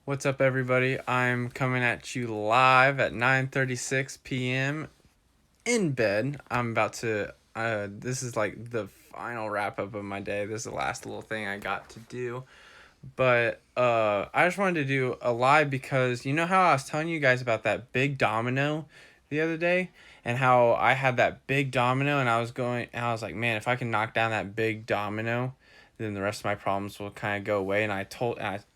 What's up, everybody? I'm coming at you live at 9:36 p.m. in bed. I'm about to. This is like the final wrap up of my day. This is the last little thing I got to do. But I just wanted to do a live because you know how I was telling you guys about that big domino the other day, and how I had that big domino, and I was like, man, if I can knock down that big domino, then the rest of my problems will kind of go away. And I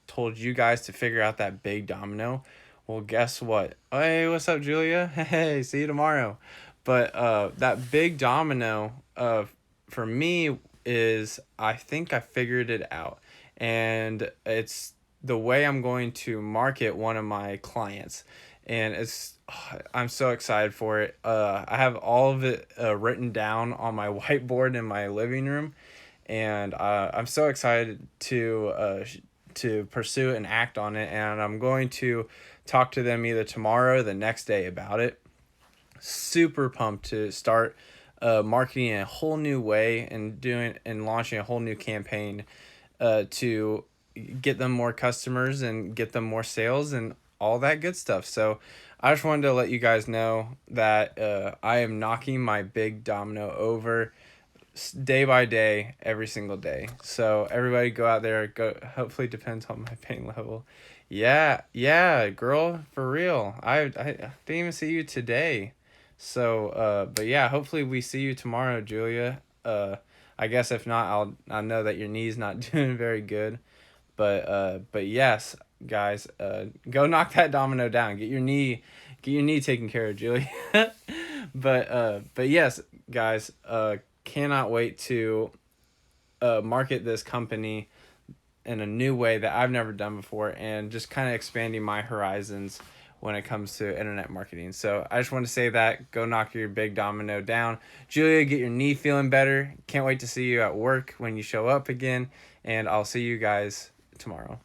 told you guys to figure out that big domino. Well, guess what? Hey, what's up, Julia? Hey, see you tomorrow. But that big domino for me is, I think I figured it out, and it's the way I'm going to market one of my clients. And I'm so excited for it. I have all of it written down on my whiteboard in my living room, and I'm so excited to pursue and act on it. And I'm going to talk to them either tomorrow or the next day about it. Super pumped to start marketing in a whole new way and doing and launching a whole new campaign to get them more customers and get them more sales and all that good stuff. So I just wanted to let you guys know that I am knocking my big domino over day by day, every single day. So everybody go out there. Go. Hopefully, depends on my pain level. Yeah, yeah, girl, for real. I didn't even see you today. So but yeah, hopefully we see you tomorrow, Julia. I guess if not, I know that your knee's not doing very good. But yes, guys, go knock that domino down. Get your knee taken care of, Julia. But yes, guys, cannot wait to market this company in a new way that I've never done before, and just kind of expanding my horizons when it comes to internet marketing. So I just want to say that go knock your big domino down. Julia, get your knee feeling better. Can't wait to see you at work when you show up again, and I'll see you guys tomorrow.